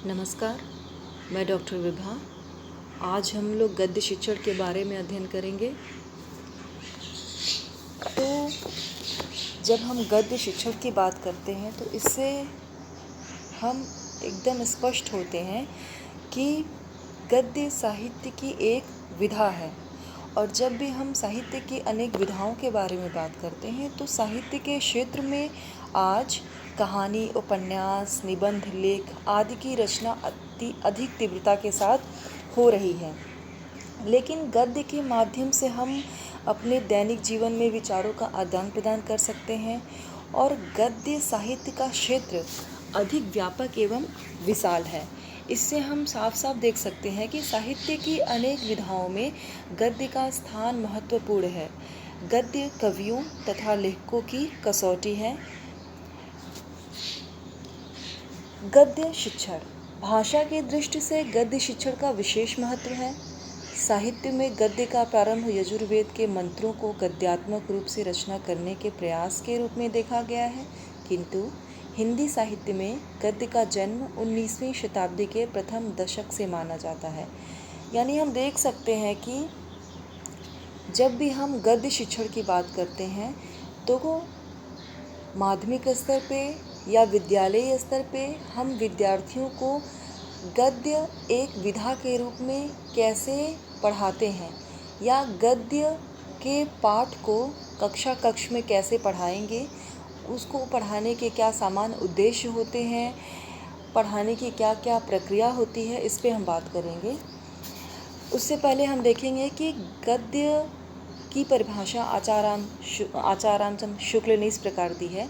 नमस्कार, मैं डॉक्टर विभा। आज हम लोग गद्य शिक्षण के बारे में अध्ययन करेंगे। तो जब हम गद्य शिक्षण की बात करते हैं तो इससे हम एकदम स्पष्ट होते हैं कि गद्य साहित्य की एक विधा है। और जब भी हम साहित्य की अनेक विधाओं के बारे में बात करते हैं तो साहित्य के क्षेत्र में आज कहानी, उपन्यास, निबंध, लेख आदि की रचना अधिक तीव्रता के साथ हो रही है। लेकिन गद्य के माध्यम से हम अपने दैनिक जीवन में विचारों का आदान प्रदान कर सकते हैं और गद्य साहित्य का क्षेत्र अधिक व्यापक एवं विशाल है। इससे हम साफ साफ देख सकते हैं कि साहित्य की अनेक विधाओं में गद्य का स्थान महत्वपूर्ण है। गद्य कवियों तथा लेखकों की कसौटी है। गद्य शिक्षण भाषा की दृष्टि से गद्य शिक्षण का विशेष महत्व है। साहित्य में गद्य का प्रारंभ यजुर्वेद के मंत्रों को गद्यात्मक रूप से रचना करने के प्रयास के रूप में देखा गया है, किंतु हिंदी साहित्य में गद्य का जन्म 19वीं शताब्दी के प्रथम दशक से माना जाता है। यानी हम देख सकते हैं कि जब भी हम गद्य शिक्षण की बात करते हैं तो वो माध्यमिक स्तर पे या विद्यालय स्तर पे हम विद्यार्थियों को गद्य एक विधा के रूप में कैसे पढ़ाते हैं या गद्य के पाठ को कक्ष में कैसे पढ़ाएंगे, उसको पढ़ाने के क्या सामान्य उद्देश्य होते हैं, पढ़ाने की क्या क्या प्रक्रिया होती है, इस पे हम बात करेंगे। उससे पहले हम देखेंगे कि गद्य की परिभाषा आचार्य शुक्ल ने इस प्रकार दी है।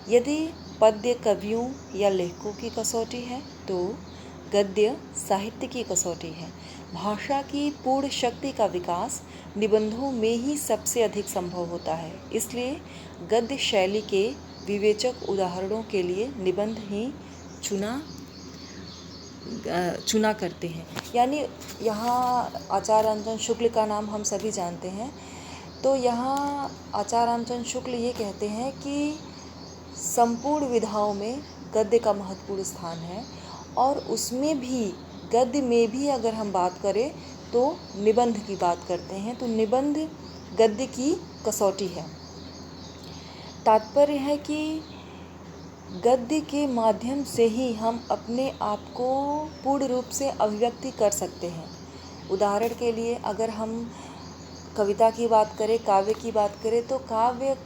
यदि पद्य कवियों या लेखकों की कसौटी है तो गद्य साहित्य की कसौटी है। भाषा की पूर्ण शक्ति का विकास निबंधों में ही सबसे अधिक संभव होता है, इसलिए गद्य शैली के विवेचक उदाहरणों के लिए निबंध ही चुना करते हैं। यानी यहाँ आचार्य शुक्ल का नाम हम सभी जानते हैं। तो यहाँ आचार्य शुक्ल ये कहते हैं कि संपूर्ण विधाओं में गद्य का महत्वपूर्ण स्थान है और उसमें भी गद्य में भी अगर हम बात करें तो निबंध की बात करते हैं तो निबंध गद्य की कसौटी है। तात्पर्य है कि गद्य के माध्यम से ही हम अपने आप को पूर्ण रूप से अभिव्यक्ति कर सकते हैं। उदाहरण के लिए अगर हम कविता की बात करें, काव्य की बात करें तो काव्य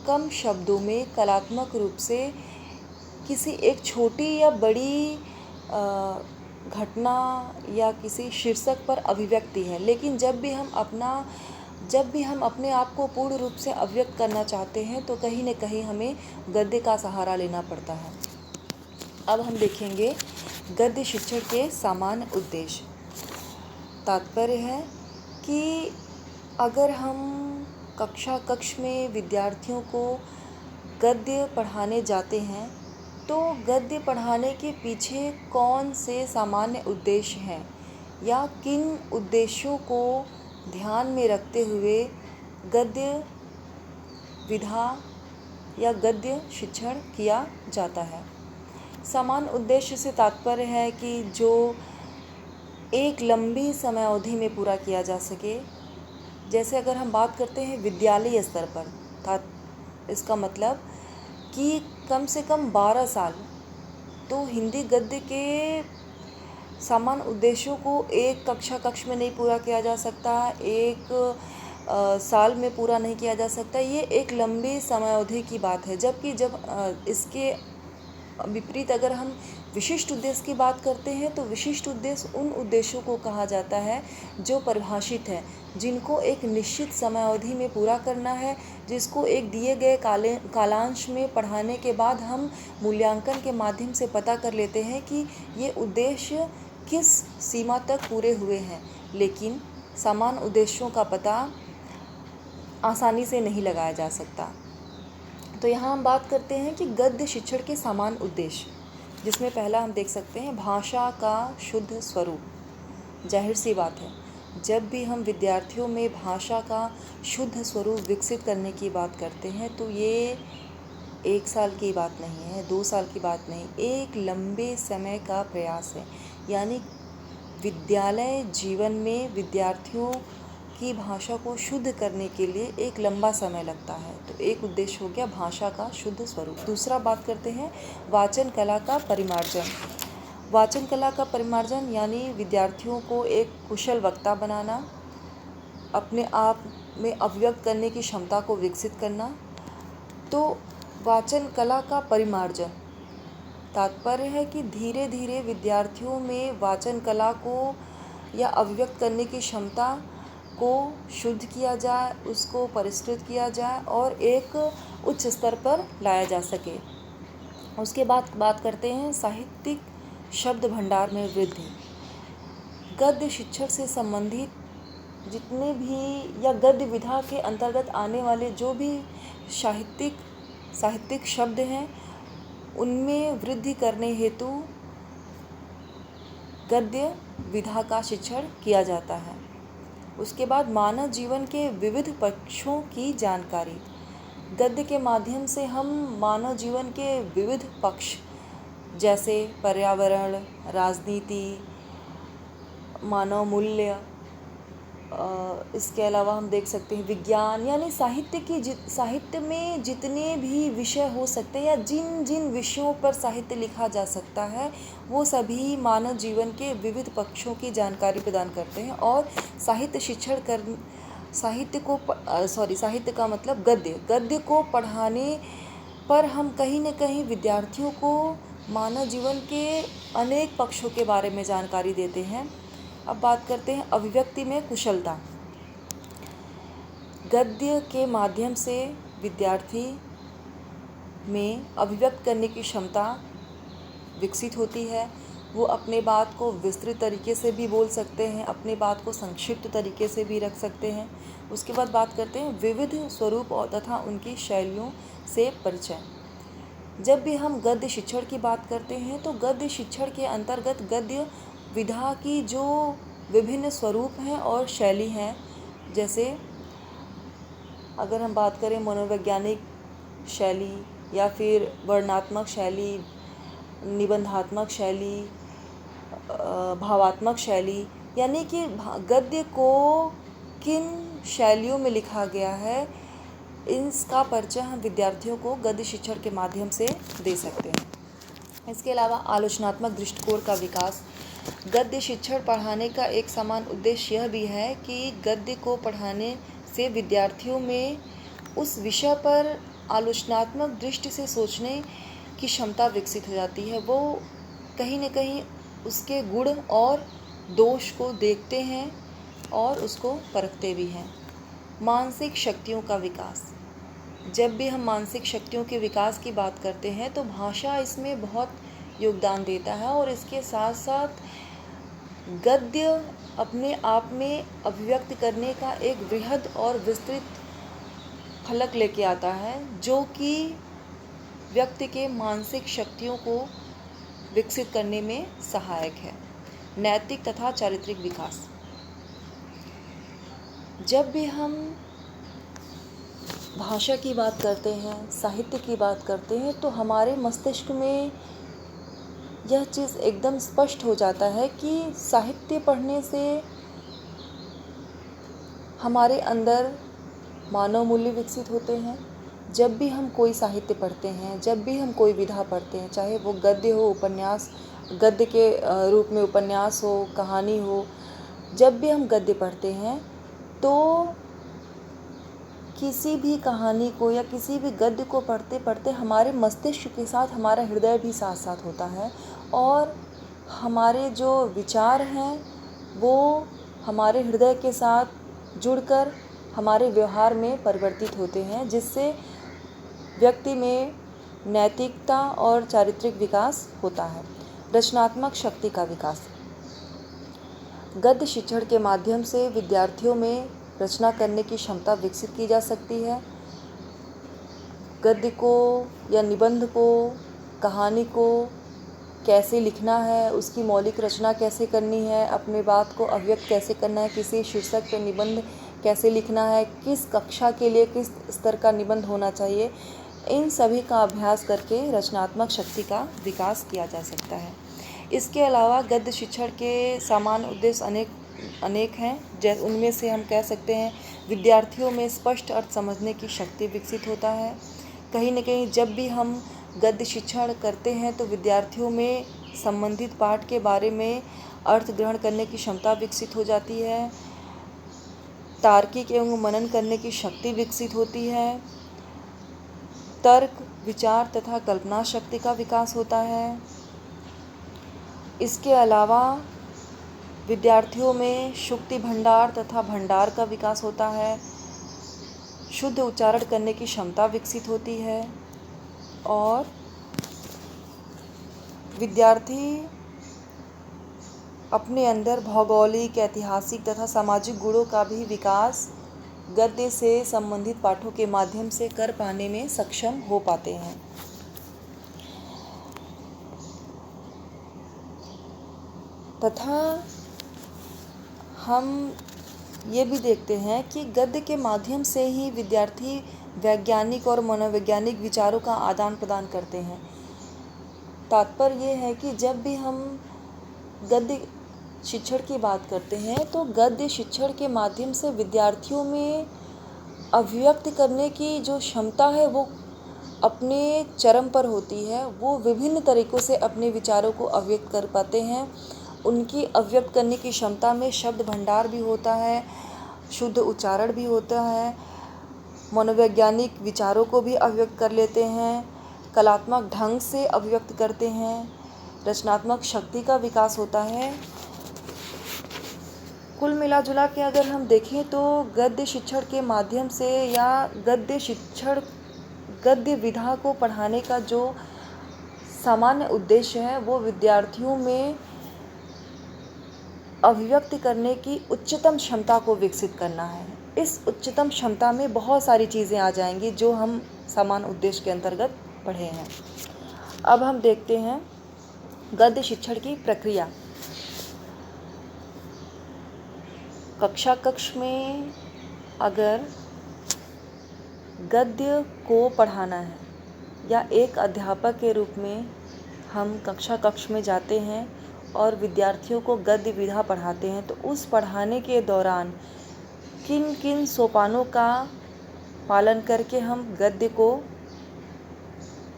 कम शब्दों में कलात्मक रूप से किसी एक छोटी या बड़ी घटना या किसी शीर्षक पर अभिव्यक्ति है। लेकिन जब भी हम अपने आप को पूर्ण रूप से अभिव्यक्त करना चाहते हैं तो कहीं न कहीं हमें गद्य का सहारा लेना पड़ता है। अब हम देखेंगे गद्य शिक्षण के सामान्य उद्देश्य। तात्पर्य है कि अगर हम कक्ष में विद्यार्थियों को गद्य पढ़ाने जाते हैं तो गद्य पढ़ाने के पीछे कौन से सामान्य उद्देश्य हैं या किन उद्देश्यों को ध्यान में रखते हुए गद्य विधा या गद्य शिक्षण किया जाता है। सामान्य उद्देश्य से तात्पर्य है कि जो एक लंबी समय अवधि में पूरा किया जा सके। जैसे अगर हम बात करते हैं विद्यालय स्तर पर, था इसका मतलब कि कम से कम 12 साल तो हिंदी गद्य के सामान्य उद्देश्यों को एक कक्ष में नहीं पूरा किया जा सकता, एक साल में पूरा नहीं किया जा सकता। ये एक लंबी समय अवधि की बात है। जबकि जब इसके विपरीत अगर हम विशिष्ट उद्देश्य की बात करते हैं तो विशिष्ट उद्देश्य उन उद्देश्यों को कहा जाता है जो परिभाषित है, जिनको एक निश्चित समय अवधि में पूरा करना है, जिसको एक दिए गए कालांश में पढ़ाने के बाद हम मूल्यांकन के माध्यम से पता कर लेते हैं कि ये उद्देश्य किस सीमा तक पूरे हुए हैं। लेकिन सामान्य उद्देश्यों का पता आसानी से नहीं लगाया जा सकता। तो यहाँ हम बात करते हैं कि गद्य शिक्षण के सामान्य उद्देश्य, जिसमें पहला हम देख सकते हैं भाषा का शुद्ध स्वरूप। जाहिर सी बात है, जब भी हम विद्यार्थियों में भाषा का शुद्ध स्वरूप विकसित करने की बात करते हैं तो ये 1 साल की बात नहीं है, 2 साल की बात नहीं, एक लंबे समय का प्रयास है। यानी विद्यालय जीवन में विद्यार्थियों की भाषा को शुद्ध करने के लिए एक लंबा समय लगता है। तो एक उद्देश्य हो गया भाषा का शुद्ध स्वरूप। दूसरा बात करते हैं वाचन कला का परिमार्जन। वाचन कला का परिमार्जन यानी विद्यार्थियों को एक कुशल वक्ता बनाना, अपने आप में अभिव्यक्त करने की क्षमता को विकसित करना। तो वाचन कला का परिमार्जन तात्पर्य है कि धीरे धीरे विद्यार्थियों में वाचन कला को या अभिव्यक्त करने की क्षमता को शुद्ध किया जाए, उसको परिष्कृत किया जाए और एक उच्च स्तर पर लाया जा सके। उसके बाद बात करते हैं साहित्यिक शब्द भंडार में वृद्धि। गद्य शिक्षण से संबंधित जितने भी या गद्य विधा के अंतर्गत आने वाले जो भी साहित्यिक शब्द हैं, उनमें वृद्धि करने हेतु गद्य विधा का शिक्षण किया जाता है। उसके बाद मानव जीवन के विविध पक्षों की जानकारी। गद्य के माध्यम से हम मानव जीवन के विविध पक्ष जैसे पर्यावरण, राजनीति, मानव मूल्य, इसके अलावा हम देख सकते हैं विज्ञान, यानी साहित्य में जितने भी विषय हो सकते हैं या जिन जिन विषयों पर साहित्य लिखा जा सकता है, वो सभी मानव जीवन के विविध पक्षों की जानकारी प्रदान करते हैं। और साहित्य का मतलब गद्य को पढ़ाने पर हम कहीं न कहीं विद्यार्थियों को मानव जीवन के अनेक पक्षों के बारे में जानकारी देते हैं। अब बात करते हैं अभिव्यक्ति में कुशलता। गद्य के माध्यम से विद्यार्थी में अभिव्यक्त करने की क्षमता विकसित होती है। वो अपने बात को विस्तृत तरीके से भी बोल सकते हैं, अपनी बात को संक्षिप्त तरीके से भी रख सकते हैं। उसके बाद बात करते हैं विविध स्वरूप और तथा उनकी शैलियों से परिचय। जब भी हम गद्य शिक्षण की बात करते हैं तो गद्य शिक्षण के अंतर्गत गद्य विधा की जो विभिन्न स्वरूप हैं और शैली हैं, जैसे अगर हम बात करें मनोवैज्ञानिक शैली या फिर वर्णनात्मक शैली, निबंधात्मक शैली, भावात्मक शैली, यानी कि गद्य को किन शैलियों में लिखा गया है, इसका परिचय हम विद्यार्थियों को गद्य शिक्षण के माध्यम से दे सकते हैं। इसके अलावा आलोचनात्मक दृष्टिकोण का विकास। गद्य शिक्षण पढ़ाने का एक समान उद्देश्य यह भी है कि गद्य को पढ़ाने से विद्यार्थियों में उस विषय पर आलोचनात्मक दृष्टि से सोचने की क्षमता विकसित हो जाती है। वो कहीं न कहीं उसके गुण और दोष को देखते हैं और उसको परखते भी हैं। मानसिक शक्तियों का विकास। जब भी हम मानसिक शक्तियों के विकास की बात करते हैं तो भाषा इसमें बहुत योगदान देता है और इसके साथ साथ गद्य अपने आप में अभिव्यक्त करने का एक वृहद और विस्तृत फलक लेके आता है, जो कि व्यक्ति के मानसिक शक्तियों को विकसित करने में सहायक है। नैतिक तथा चारित्रिक विकास। जब भी हम भाषा की बात करते हैं, साहित्य की बात करते हैं, तो हमारे मस्तिष्क में यह चीज़ एकदम स्पष्ट हो जाता है कि साहित्य पढ़ने से हमारे अंदर मानव मूल्य विकसित होते हैं। जब भी हम कोई साहित्य पढ़ते हैं, जब भी हम कोई विधा पढ़ते हैं, चाहे वो गद्य हो, उपन्यास, गद्य के रूप में उपन्यास हो, कहानी हो, जब भी हम गद्य पढ़ते हैं तो किसी भी कहानी को या किसी भी गद्य को पढ़ते पढ़ते हमारे मस्तिष्क के साथ हमारा हृदय भी साथ साथ होता है और हमारे जो विचार हैं वो हमारे हृदय के साथ जुड़कर हमारे व्यवहार में परिवर्तित होते हैं, जिससे व्यक्ति में नैतिकता और चारित्रिक विकास होता है। रचनात्मक शक्ति का विकास। गद्य शिक्षण के माध्यम से विद्यार्थियों में रचना करने की क्षमता विकसित की जा सकती है। गद्य को या निबंध को, कहानी को कैसे लिखना है, उसकी मौलिक रचना कैसे करनी है, अपने बात को अभिव्यक्त कैसे करना है, किसी शीर्षक पर निबंध कैसे लिखना है, किस कक्षा के लिए किस स्तर का निबंध होना चाहिए, इन सभी का अभ्यास करके रचनात्मक शक्ति का विकास किया जा सकता है। इसके अलावा गद्य शिक्षण के सामान्य उद्देश्य अनेक हैं। जैसे उनमें से हम कह सकते हैं, विद्यार्थियों में स्पष्ट अर्थ समझने की शक्ति विकसित होता है। कहीं न कहीं जब भी हम गद्य शिक्षण करते हैं तो विद्यार्थियों में संबंधित पाठ के बारे में अर्थ ग्रहण करने की क्षमता विकसित हो जाती है। तार्किक एवं मनन करने की शक्ति विकसित होती है। तर्क, विचार तथा कल्पना शक्ति का विकास होता है। इसके अलावा विद्यार्थियों में शुक्ति भंडार तथा भंडार का विकास होता है। शुद्ध उच्चारण करने की क्षमता विकसित होती है और विद्यार्थी अपने अंदर भौगोलिक, ऐतिहासिक तथा सामाजिक गुणों का भी विकास गद्य से संबंधित पाठों के माध्यम से कर पाने में सक्षम हो पाते हैं। तथा हम ये भी देखते हैं कि गद्य के माध्यम से ही विद्यार्थी वैज्ञानिक और मनोवैज्ञानिक विचारों का आदान प्रदान करते हैं। तात्पर्य ये है कि जब भी हम गद्य शिक्षण की बात करते हैं तो गद्य शिक्षण के माध्यम से विद्यार्थियों में अभिव्यक्त करने की जो क्षमता है वो अपने चरम पर होती है। वो विभिन्न तरीक़ों से अपने विचारों को अभिव्यक्त कर पाते हैं। उनकी अभिव्यक्त करने की क्षमता में शब्द भंडार भी होता है, शुद्ध उच्चारण भी होता है, मनोवैज्ञानिक विचारों को भी अभिव्यक्त कर लेते हैं, कलात्मक ढंग से अभिव्यक्त करते हैं, रचनात्मक शक्ति का विकास होता है। कुल मिला जुला के अगर हम देखें तो गद्य शिक्षण के माध्यम से या गद्य विधा को पढ़ाने का जो सामान्य उद्देश्य है वो विद्यार्थियों में अभिव्यक्त करने की उच्चतम क्षमता को विकसित करना है। इस उच्चतम क्षमता में बहुत सारी चीज़ें आ जाएंगी जो हम सामान्य उद्देश्य के अंतर्गत पढ़े हैं। अब हम देखते हैं गद्य शिक्षण की प्रक्रिया। कक्ष में अगर गद्य को पढ़ाना है या एक अध्यापक के रूप में हम कक्ष में जाते हैं और विद्यार्थियों को गद्य विधा पढ़ाते हैं तो उस पढ़ाने के दौरान किन किन सोपानों का पालन करके हम गद्य को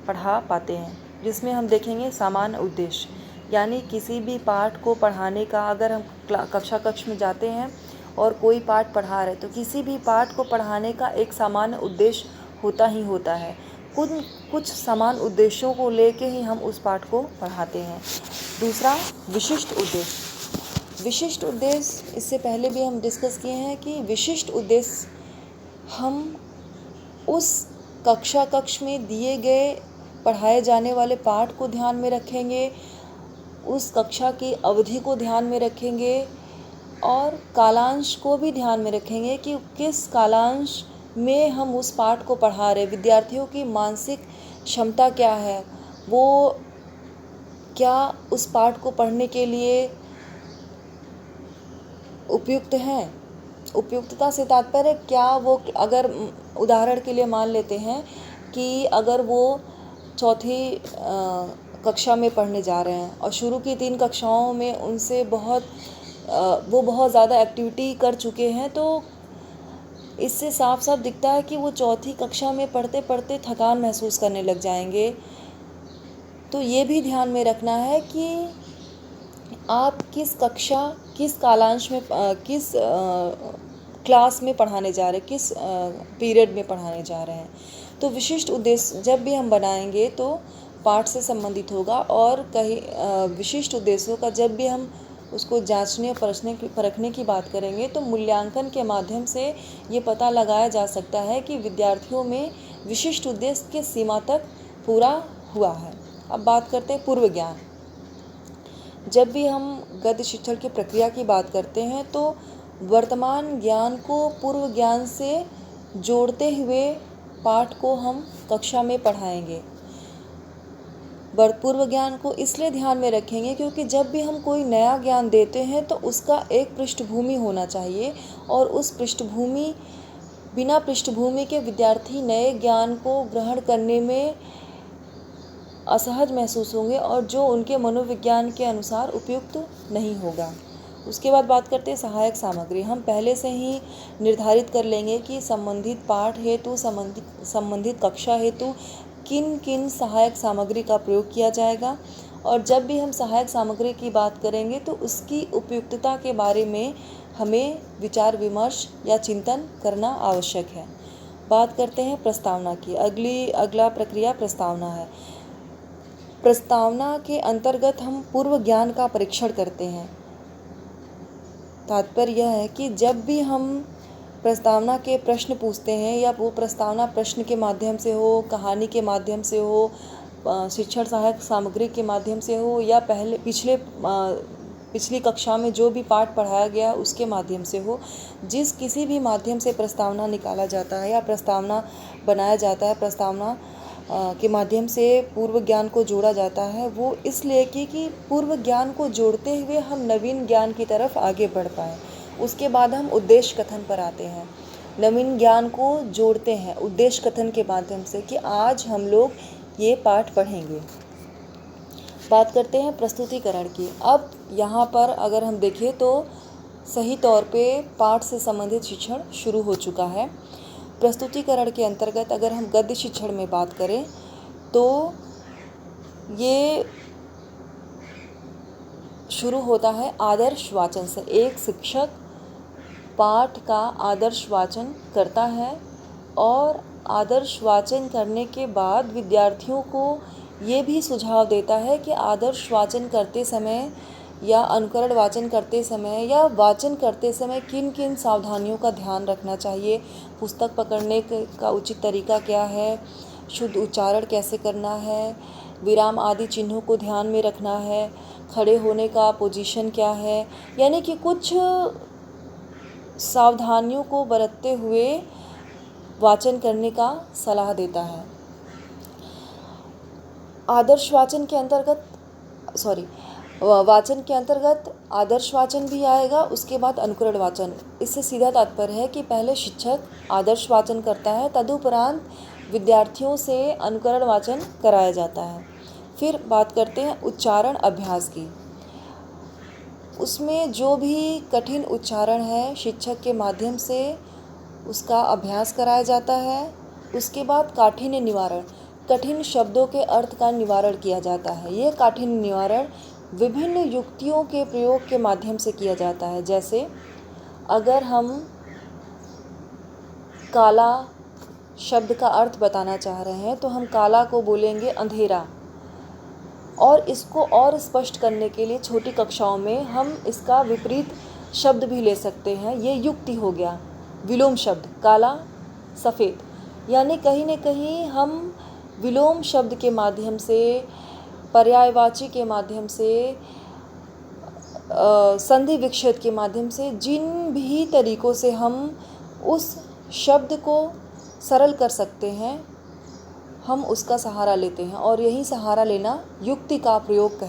पढ़ा पाते हैं, जिसमें हम देखेंगे सामान्य उद्देश्य। यानी किसी भी पाठ को पढ़ाने का अगर हम कक्ष में जाते हैं और कोई पाठ पढ़ा रहे तो किसी भी पाठ को पढ़ाने का एक सामान्य उद्देश्य होता ही होता है। कुछ समान उद्देश्यों को लेके ही हम उस पाठ को पढ़ाते हैं। दूसरा, विशिष्ट उद्देश्य। विशिष्ट उद्देश्य इससे पहले भी हम डिस्कस किए हैं कि विशिष्ट उद्देश्य हम उस कक्ष में दिए गए पढ़ाए जाने वाले पाठ को ध्यान में रखेंगे, उस कक्षा की अवधि को ध्यान में रखेंगे और कालांश को भी ध्यान में रखेंगे कि किस कालांश में हम उस पाठ को पढ़ा रहे, विद्यार्थियों की मानसिक क्षमता क्या है, वो क्या उस पाठ को पढ़ने के लिए उपयुक्त हैं। उपयुक्तता से तात्पर्य क्या वो, अगर उदाहरण के लिए मान लेते हैं कि अगर वो चौथी कक्षा में पढ़ने जा रहे हैं और शुरू की 3 कक्षाओं में उनसे वो बहुत ज़्यादा एक्टिविटी कर चुके हैं, तो इससे साफ साफ दिखता है कि वो चौथी कक्षा में पढ़ते पढ़ते थकान महसूस करने लग जाएंगे। तो ये भी ध्यान में रखना है कि आप किस कक्षा, किस कालांश में, किस क्लास में पढ़ाने जा रहे हैं, किस पीरियड में पढ़ाने जा रहे हैं। तो विशिष्ट उद्देश्य जब भी हम बनाएंगे तो पाठ से संबंधित होगा और कहीं विशिष्ट उद्देश्यों का जब भी हम उसको जांचने और परखने की बात करेंगे तो मूल्यांकन के माध्यम से ये पता लगाया जा सकता है कि विद्यार्थियों में विशिष्ट उद्देश्य किस सीमा तक पूरा हुआ है। अब बात करते हैं पूर्व ज्ञान। जब भी हम गद्य शिक्षण की प्रक्रिया की बात करते हैं तो वर्तमान ज्ञान को पूर्व ज्ञान से जोड़ते हुए पाठ को हम कक्षा में पढ़ाएंगे। पूर्व ज्ञान को इसलिए ध्यान में रखेंगे क्योंकि जब भी हम कोई नया ज्ञान देते हैं तो उसका एक पृष्ठभूमि होना चाहिए और उस पृष्ठभूमि बिना पृष्ठभूमि के विद्यार्थी नए ज्ञान को ग्रहण करने में असहज महसूस होंगे और जो उनके मनोविज्ञान के अनुसार उपयुक्त नहीं होगा। उसके बाद बात करते हैं सहायक सामग्री। हम पहले से ही निर्धारित कर लेंगे कि संबंधित पाठ हेतु संबंधित कक्षा हेतु किन किन सहायक सामग्री का प्रयोग किया जाएगा, और जब भी हम सहायक सामग्री की बात करेंगे तो उसकी उपयुक्तता के बारे में हमें विचार विमर्श या चिंतन करना आवश्यक है। बात करते हैं प्रस्तावना की। अगला प्रक्रिया प्रस्तावना है। प्रस्तावना के अंतर्गत हम पूर्व ज्ञान का परीक्षण करते हैं। तात्पर्य यह है कि जब भी हम प्रस्तावना के प्रश्न पूछते हैं, या वो प्रस्तावना प्रश्न के माध्यम से हो, कहानी के माध्यम से हो, शिक्षण सहायक सामग्री के माध्यम से हो, या पिछली कक्षा में जो भी पाठ पढ़ाया गया उसके माध्यम से हो, जिस किसी भी माध्यम से प्रस्तावना निकाला जाता है या प्रस्तावना बनाया जाता है, प्रस्तावना के माध्यम से पूर्व ज्ञान को जोड़ा जाता है, वो इसलिए कि पूर्व ज्ञान को जोड़ते हुए हम नवीन ज्ञान की तरफ आगे बढ़ पाएँ। उसके बाद हम उद्देश्य कथन पर आते हैं। नवीन ज्ञान को जोड़ते हैं उद्देश्य कथन के माध्यम से कि आज हम लोग ये पाठ पढ़ेंगे। बात करते हैं प्रस्तुतिकरण की। अब यहाँ पर अगर हम देखें तो सही तौर पे पाठ से संबंधित शिक्षण शुरू हो चुका है। प्रस्तुतिकरण के अंतर्गत अगर हम गद्य शिक्षण में बात करें तो ये शुरू होता है आदर्श वाचन से। एक शिक्षक पाठ का आदर्श वाचन करता है और आदर्श वाचन करने के बाद विद्यार्थियों को ये भी सुझाव देता है कि आदर्श वाचन करते समय या अनुकरण वाचन करते समय या वाचन करते समय किन किन सावधानियों का ध्यान रखना चाहिए, पुस्तक पकड़ने का उचित तरीका क्या है, शुद्ध उच्चारण कैसे करना है, विराम आदि चिन्हों को ध्यान में रखना है, खड़े होने का पोजीशन क्या है, यानी कि कुछ सावधानियों को बरतते हुए वाचन करने का सलाह देता है। आदर्श वाचन के अंतर्गत वाचन के अंतर्गत आदर्श वाचन भी आएगा, उसके बाद अनुकरण वाचन। इससे सीधा तात्पर्य है कि पहले शिक्षक आदर्श वाचन करता है, तदुपरांत विद्यार्थियों से अनुकरण वाचन कराया जाता है। फिर बात करते हैं उच्चारण अभ्यास की। उसमें जो भी कठिन उच्चारण है शिक्षक के माध्यम से उसका अभ्यास कराया जाता है। उसके बाद काठिन्य निवारण, कठिन शब्दों के अर्थ का निवारण किया जाता है। ये काठिन्य निवारण विभिन्न युक्तियों के प्रयोग के माध्यम से किया जाता है। जैसे अगर हम काला शब्द का अर्थ बताना चाह रहे हैं तो हम काला को बोलेंगे अंधेरा, और इसको और स्पष्ट करने के लिए छोटी कक्षाओं में हम इसका विपरीत शब्द भी ले सकते हैं। ये युक्ति हो गया। विलोम शब्द काला सफ़ेद, यानी कहीं न कहीं हम विलोम शब्द के माध्यम से, पर्यायवाची के माध्यम से, संधि विच्छेद के माध्यम से, जिन भी तरीक़ों से हम उस शब्द को सरल कर सकते हैं हम उसका सहारा लेते हैं, और यही सहारा लेना युक्ति का प्रयोग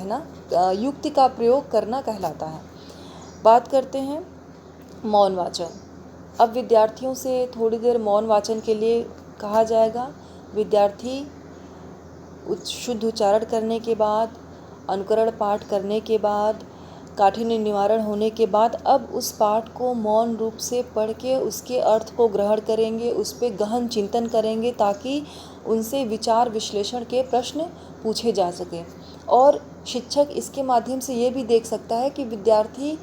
करना कहलाता है। बात करते हैं मौन वाचन। अब विद्यार्थियों से थोड़ी देर मौन वाचन के लिए कहा जाएगा। विद्यार्थी शुद्ध उच्चारण करने के बाद, अनुकरण पाठ करने के बाद, काठिन्य निवारण होने के बाद अब उस पाठ को मौन रूप से पढ़ के उसके अर्थ को ग्रहण करेंगे, उस पर गहन चिंतन करेंगे ताकि उनसे विचार विश्लेषण के प्रश्न पूछे जा सकें। और शिक्षक इसके माध्यम से ये भी देख सकता है कि विद्यार्थी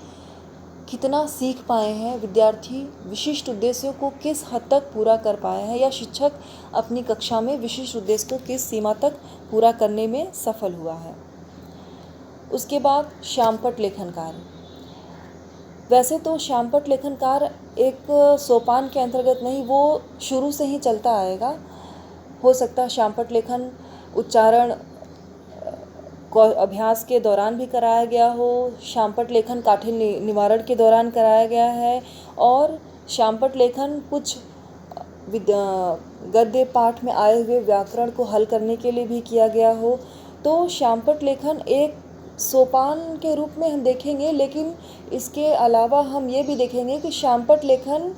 कितना सीख पाए हैं, विद्यार्थी विशिष्ट उद्देश्यों को किस हद तक पूरा कर पाए हैं, या शिक्षक अपनी कक्षा में विशिष्ट उद्देश्य को किस सीमा तक पूरा करने में सफल हुआ है। उसके बाद श्यामपट्ट लेखन कार्य। वैसे तो श्यामपट्ट लेखन कार्य एक सोपान के अंतर्गत नहीं, वो शुरू से ही चलता आएगा। हो सकता है श्यामपट्ट लेखन उच्चारण को अभ्यास के दौरान भी कराया गया हो, श्यामपट्ट लेखन काठिन्य निवारण के दौरान कराया गया है, और श्यामपट्ट लेखन कुछ गद्य पाठ में आए हुए व्याकरण को हल करने के लिए भी किया गया हो। तो श्यामपट्ट लेखन एक सोपान के रूप में हम देखेंगे, लेकिन इसके अलावा हम ये भी देखेंगे कि श्यामपट्ट लेखन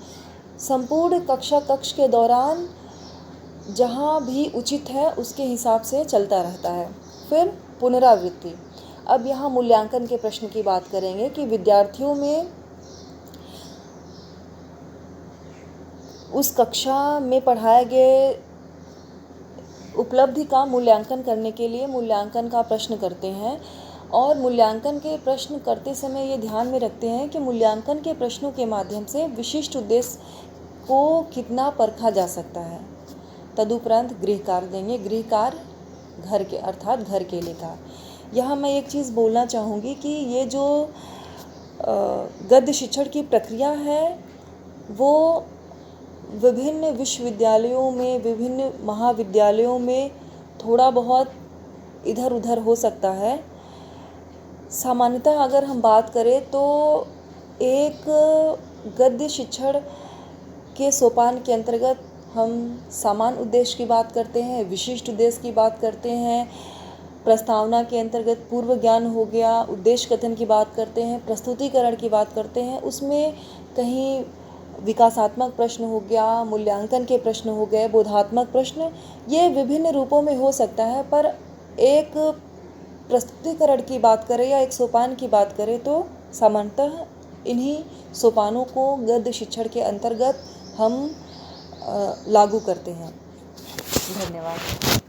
संपूर्ण कक्षा कक्ष के दौरान जहाँ भी उचित है उसके हिसाब से चलता रहता है। फिर पुनरावृत्ति। अब यहाँ मूल्यांकन के प्रश्न की बात करेंगे कि विद्यार्थियों में उस कक्षा में पढ़ाए गए उपलब्धि का मूल्यांकन करने के लिए मूल्यांकन का प्रश्न करते हैं, और मूल्यांकन के प्रश्न करते समय ये ध्यान में रखते हैं कि मूल्यांकन के प्रश्नों के माध्यम से विशिष्ट उद्देश्य को कितना परखा जा सकता है। तदुपरांत गृह कार्य देंगे। गृह कार्य घर के अर्थात घर के लिए का। यहाँ मैं एक चीज़ बोलना चाहूँगी कि ये जो गद्य शिक्षण की प्रक्रिया है वो विभिन्न विश्वविद्यालयों में, विभिन्न महाविद्यालयों में थोड़ा बहुत इधर उधर हो सकता है। सामान्यतः अगर हम बात करें तो एक गद्य शिक्षण के सोपान के अंतर्गत हम सामान्य उद्देश्य की बात करते हैं, विशिष्ट उद्देश्य की बात करते हैं, प्रस्तावना के अंतर्गत पूर्व ज्ञान हो गया, उद्देश्य कथन की बात करते हैं, प्रस्तुतिकरण की बात करते हैं, उसमें कहीं विकासात्मक प्रश्न हो गया, मूल्यांकन के प्रश्न हो गए, बोधात्मक प्रश्न, ये विभिन्न रूपों में हो सकता है। पर एक प्रस्तुतिकरण की बात करें या एक सोपान की बात करें तो सामान्यतः इन्हीं सोपानों को गद्य शिक्षण के अंतर्गत हम लागू करते हैं। धन्यवाद।